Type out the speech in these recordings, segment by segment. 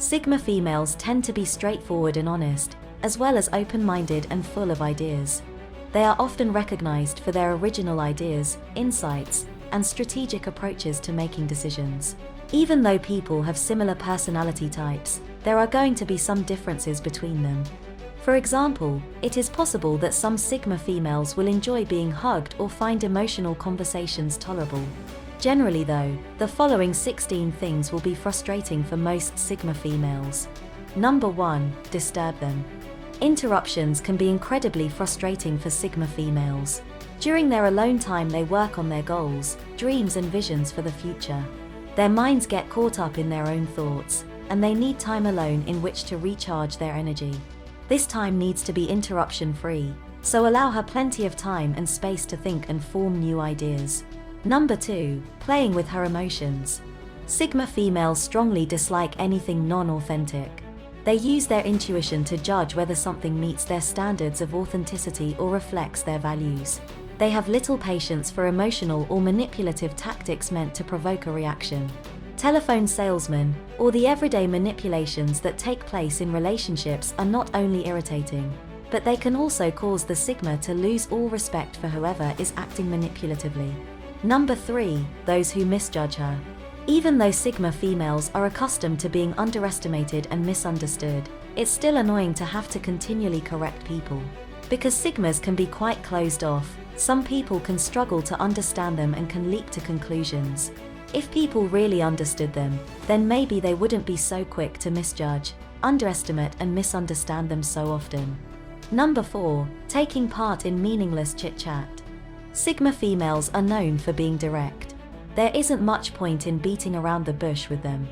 Sigma females tend to be straightforward and honest, as well as open-minded and full of ideas. They are often recognized for their original ideas, insights, and strategic approaches to making decisions. Even though people have similar personality types, there are going to be some differences between them. For example, it is possible that some Sigma females will enjoy being hugged or find emotional conversations tolerable. Generally though, the following 16 things will be frustrating for most Sigma females. Number 1. Disturb them. Interruptions can be incredibly frustrating for Sigma females. During their alone time they work on their goals, dreams and visions for the future. Their minds get caught up in their own thoughts, and they need time alone in which to recharge their energy. This time needs to be interruption-free, so allow her plenty of time and space to think and form new ideas. Number 2. Playing with her emotions. Sigma females strongly dislike anything non-authentic. They use their intuition to judge whether something meets their standards of authenticity or reflects their values. They have little patience for emotional or manipulative tactics meant to provoke a reaction. Telephone salesmen, or the everyday manipulations that take place in relationships are not only irritating, but they can also cause the Sigma to lose all respect for whoever is acting manipulatively. Number 3. Those who misjudge her. Even though Sigma females are accustomed to being underestimated and misunderstood, it's still annoying to have to continually correct people. Because Sigmas can be quite closed off, some people can struggle to understand them and can leap to conclusions. If people really understood them, then maybe they wouldn't be so quick to misjudge, underestimate and misunderstand them so often. Number 4. Taking part in meaningless chitchat. Sigma females are known for being direct. There isn't much point in beating around the bush with them.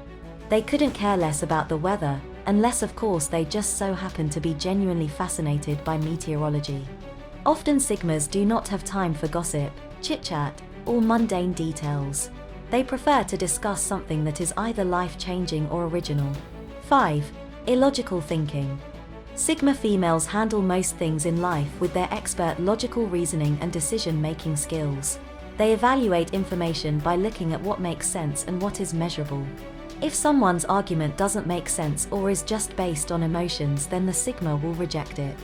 They couldn't care less about the weather, unless of course they just so happen to be genuinely fascinated by meteorology. Often Sigmas do not have time for gossip, chit-chat, or mundane details. They prefer to discuss something that is either life-changing or original. 5. Illogical thinking. Sigma females handle most things in life with their expert logical reasoning and decision-making skills. They evaluate information by looking at what makes sense and what is measurable. If someone's argument doesn't make sense or is just based on emotions, then the Sigma will reject it.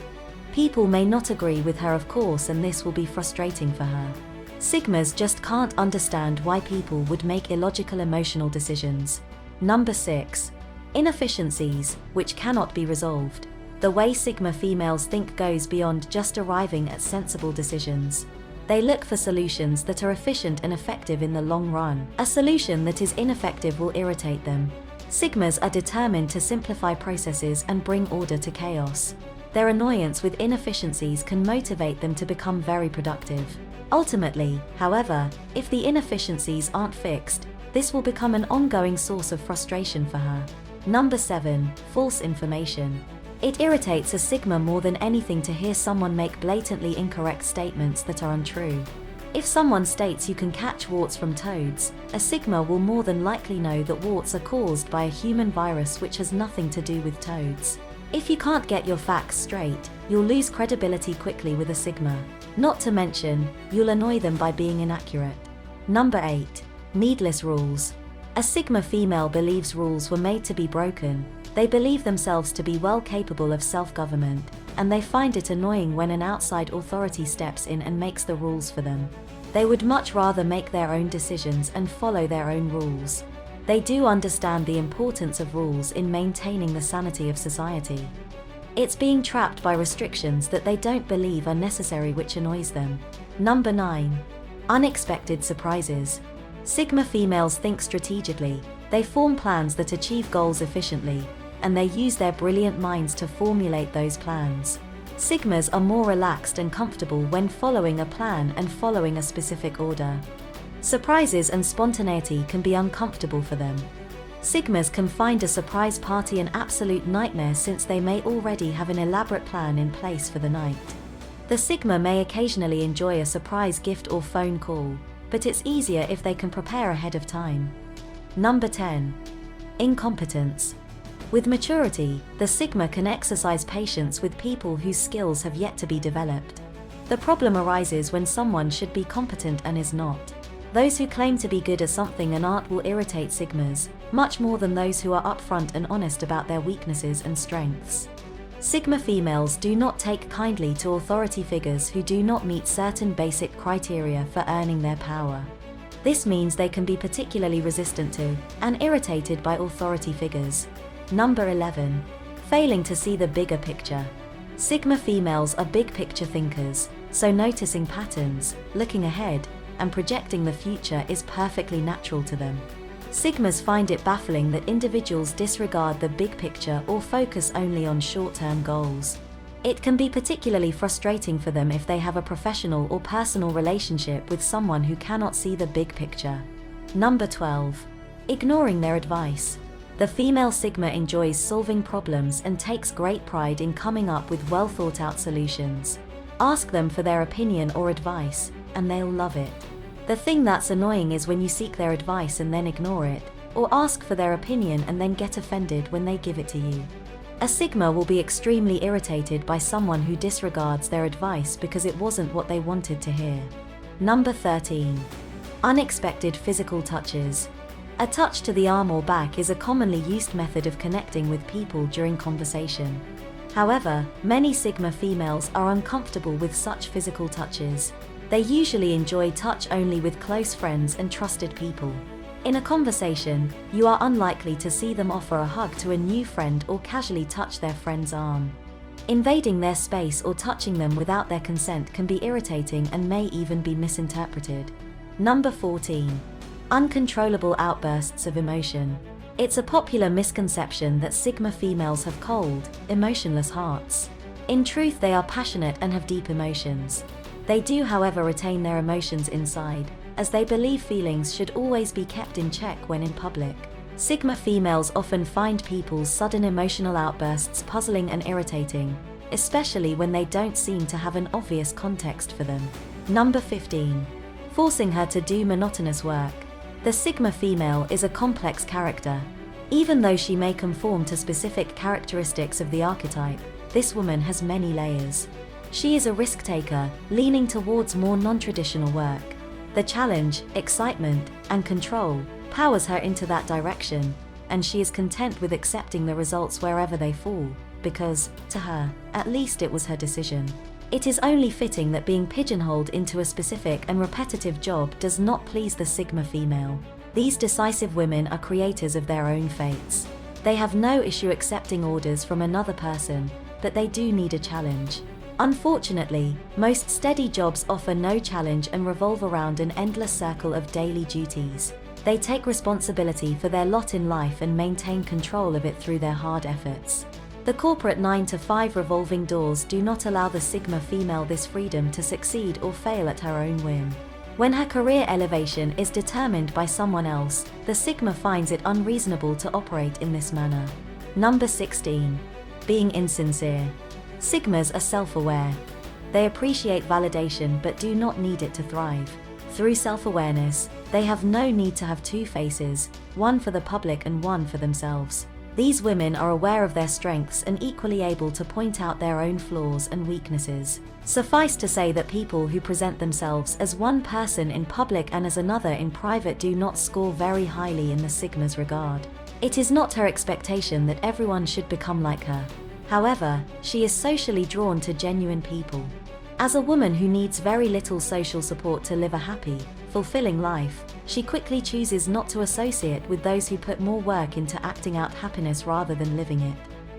People may not agree with her of course, and this will be frustrating for her. Sigmas just can't understand why people would make illogical emotional decisions. Number 6. Inefficiencies, which cannot be resolved. The way Sigma females think goes beyond just arriving at sensible decisions. They look for solutions that are efficient and effective in the long run. A solution that is ineffective will irritate them. Sigmas are determined to simplify processes and bring order to chaos. Their annoyance with inefficiencies can motivate them to become very productive. Ultimately, however, if the inefficiencies aren't fixed, this will become an ongoing source of frustration for her. Number 7. False information. It irritates a Sigma more than anything to hear someone make blatantly incorrect statements that are untrue. If someone states you can catch warts from toads, a Sigma will more than likely know that warts are caused by a human virus which has nothing to do with toads. If you can't get your facts straight, you'll lose credibility quickly with a Sigma. Not to mention, you'll annoy them by being inaccurate. Number 8. Needless rules. A Sigma female believes rules were made to be broken. They believe themselves to be well capable of self-government, and they find it annoying when an outside authority steps in and makes the rules for them. They would much rather make their own decisions and follow their own rules. They do understand the importance of rules in maintaining the sanity of society. It's being trapped by restrictions that they don't believe are necessary which annoys them. Number 9. Unexpected surprises. Sigma females think strategically. They form plans that achieve goals efficiently, and they use their brilliant minds to formulate those plans. Sigmas are more relaxed and comfortable when following a plan and following a specific order. Surprises and spontaneity can be uncomfortable for them. Sigmas can find a surprise party an absolute nightmare since they may already have an elaborate plan in place for the night. The Sigma may occasionally enjoy a surprise gift or phone call, but it's easier if they can prepare ahead of time. Number 10. Incompetence. With maturity, the Sigma can exercise patience with people whose skills have yet to be developed. The problem arises when someone should be competent and is not. Those who claim to be good at something and aren't will irritate Sigmas, much more than those who are upfront and honest about their weaknesses and strengths. Sigma females do not take kindly to authority figures who do not meet certain basic criteria for earning their power. This means they can be particularly resistant to and irritated by authority figures. Number 11. Failing to see the bigger picture. Sigma females are big picture thinkers, so noticing patterns, looking ahead, and projecting the future is perfectly natural to them. Sigmas find it baffling that individuals disregard the big picture or focus only on short-term goals. It can be particularly frustrating for them if they have a professional or personal relationship with someone who cannot see the big picture. Number 12. Ignoring their advice. The female Sigma enjoys solving problems and takes great pride in coming up with well-thought-out solutions. Ask them for their opinion or advice, and they'll love it. The thing that's annoying is when you seek their advice and then ignore it, or ask for their opinion and then get offended when they give it to you. A Sigma will be extremely irritated by someone who disregards their advice because it wasn't what they wanted to hear. Number 13. Unexpected physical touches. A touch to the arm or back is a commonly used method of connecting with people during conversation. However, many Sigma females are uncomfortable with such physical touches. They usually enjoy touch only with close friends and trusted people. In a conversation, you are unlikely to see them offer a hug to a new friend or casually touch their friend's arm. Invading their space or touching them without their consent can be irritating and may even be misinterpreted. Number 14. Uncontrollable outbursts of emotion. It's a popular misconception that Sigma females have cold, emotionless hearts. In truth, they are passionate and have deep emotions. They do, however, retain their emotions inside, as they believe feelings should always be kept in check when in public. Sigma females often find people's sudden emotional outbursts puzzling and irritating, especially when they don't seem to have an obvious context for them. Number 15. Forcing her to do monotonous work. The Sigma female is a complex character. Even though she may conform to specific characteristics of the archetype, this woman has many layers. She is a risk-taker, leaning towards more non-traditional work. The challenge, excitement, and control powers her into that direction, and she is content with accepting the results wherever they fall, because, to her, at least it was her decision. It is only fitting that being pigeonholed into a specific and repetitive job does not please the Sigma female. These decisive women are creators of their own fates. They have no issue accepting orders from another person, but they do need a challenge. Unfortunately, most steady jobs offer no challenge and revolve around an endless circle of daily duties. They take responsibility for their lot in life and maintain control of it through their hard efforts. The corporate 9-to-5 revolving doors do not allow the Sigma female this freedom to succeed or fail at her own whim. When her career elevation is determined by someone else, the Sigma finds it unreasonable to operate in this manner. Number 16. Being insincere. Sigmas are self-aware. They appreciate validation but do not need it to thrive. Through self-awareness, they have no need to have two faces, one for the public and one for themselves. These women are aware of their strengths and equally able to point out their own flaws and weaknesses. Suffice to say that people who present themselves as one person in public and as another in private do not score very highly in the Sigma's regard. It is not her expectation that everyone should become like her. However, she is socially drawn to genuine people. As a woman who needs very little social support to live a happy, fulfilling life, she quickly chooses not to associate with those who put more work into acting out happiness rather than living it.